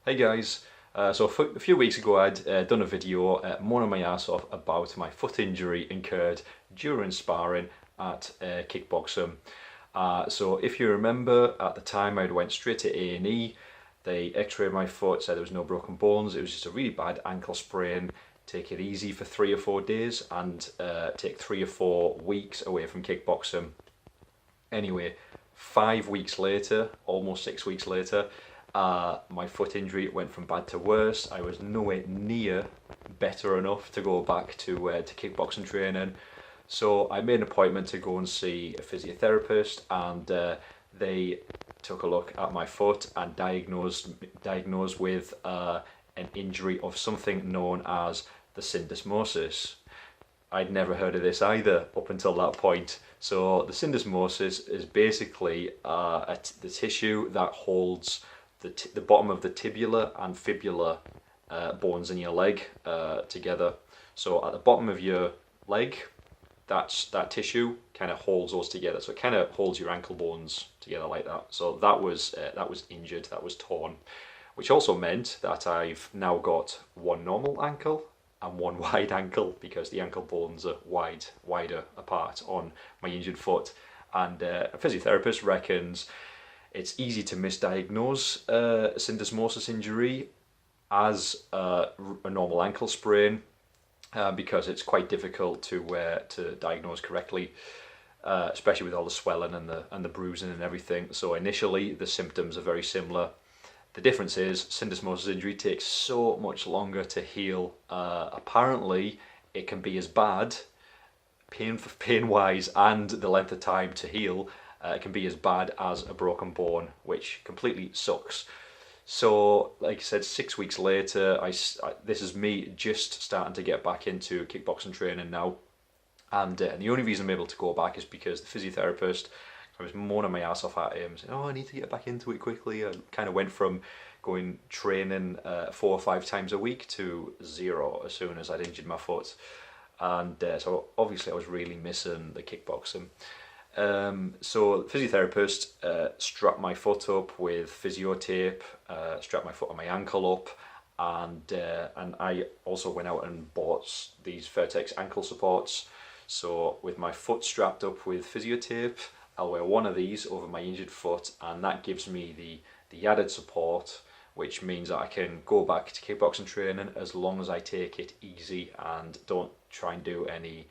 Hey guys, a few weeks ago I'd done a video moaning my ass off about my foot injury incurred during sparring at Kickboxing. So if you remember, at the time I'd went straight to A&E. They x-rayed my foot, said there was no broken bones, it was just a really bad ankle sprain. Take it easy for 3 or 4 days and take 3 or 4 weeks away from kickboxing. Anyway, 5 weeks later, almost 6 weeks later, my foot injury went from bad to worse. I was nowhere near better enough to go back to kickboxing training. So I made an appointment to go and see a physiotherapist, and they took a look at my foot and diagnosed with an injury of something known as the syndesmosis. I'd never heard of this either up until that point. So the syndesmosis is basically the tissue that holds the bottom of the tibular and fibular bones in your leg together. So at the bottom of your leg, that tissue kind of holds those together. So it kind of holds your ankle bones together like that. So that was injured, that was torn, which also meant that I've now got one normal ankle and one wide ankle because the ankle bones are wider apart on my injured foot. And a physiotherapist reckons it's easy to misdiagnose a syndesmosis injury as a normal ankle sprain because it's quite difficult to diagnose correctly, especially with all the swelling and the bruising and everything. So initially the symptoms are very similar. The difference is syndesmosis injury takes so much longer to heal. Apparently, it can be as bad, pain-wise, and the length of time to heal. It can be as bad as a broken bone, which completely sucks. So, like I said, 6 weeks later, this is me just starting to get back into kickboxing training now, and the only reason I'm able to go back is because the physiotherapist. I was moaning my ass off at him, saying, "Oh, I need to get back into it quickly." I kind of went from going training 4 or 5 times a week to zero as soon as I'd injured my foot, and so obviously I was really missing the kickboxing. So the physiotherapist strapped my foot up with physio tape, strapped my foot and my ankle up, and I also went out and bought these Vertex ankle supports. So with my foot strapped up with physio tape, I'll wear one of these over my injured foot, and that gives me the added support, which means that I can go back to kickboxing training as long as I take it easy and don't try and do any,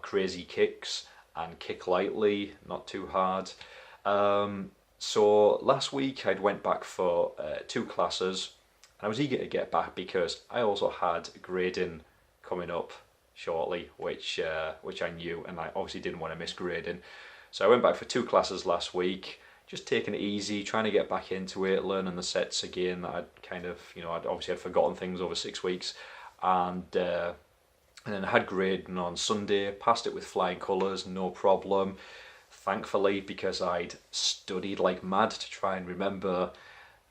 crazy kicks, and kick lightly, not too hard. So last week I'd went back for 2 classes, and I was eager to get back because I also had grading coming up shortly, which I knew, and I obviously didn't want to miss grading. So I went back for 2 classes last week, just taking it easy, trying to get back into it, learning the sets again that I'd kind of, I'd obviously had forgotten things over 6 weeks, and then I had grading on Sunday, passed it with flying colours, no problem. Thankfully, because I'd studied like mad to try and remember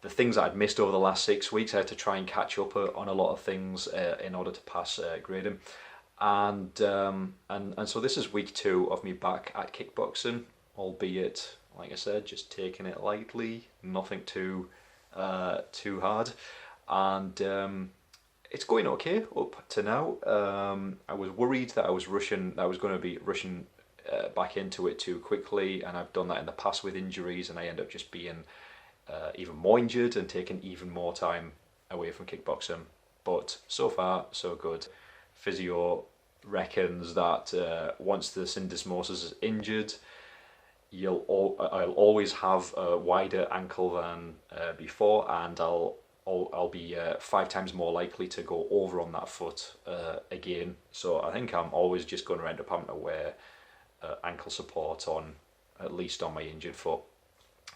the things that I'd missed over the last 6 weeks, I had to try and catch up on a lot of things in order to pass grading. And so this is week 2 of me back at kickboxing, albeit, like I said, just taking it lightly, nothing too hard, and it's going okay up to now. I was worried that I was going to be rushing back into it too quickly, and I've done that in the past with injuries, and I end up just being even more injured and taking even more time away from kickboxing. But so far, so good. Physio reckons that once the syndesmosis is injured, I'll always have a wider ankle than before, and I'll be 5 times more likely to go over on that foot again. So I think I'm always just going to end up having to wear ankle support on, at least on my injured foot.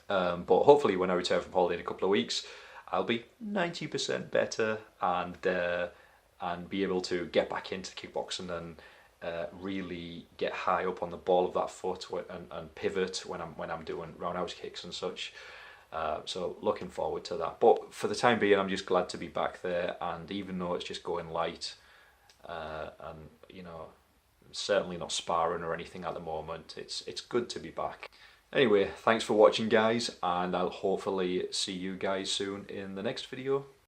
But hopefully when I return from holiday in a couple of weeks, I'll be 90% better and be able to get back into kickboxing and really get high up on the ball of that foot and pivot when I'm doing roundhouse kicks and such. So looking forward to that. But for the time being, I'm just glad to be back there. And even though it's just going light, and certainly not sparring or anything at the moment, it's good to be back. Anyway, thanks for watching guys, and I'll hopefully see you guys soon in the next video.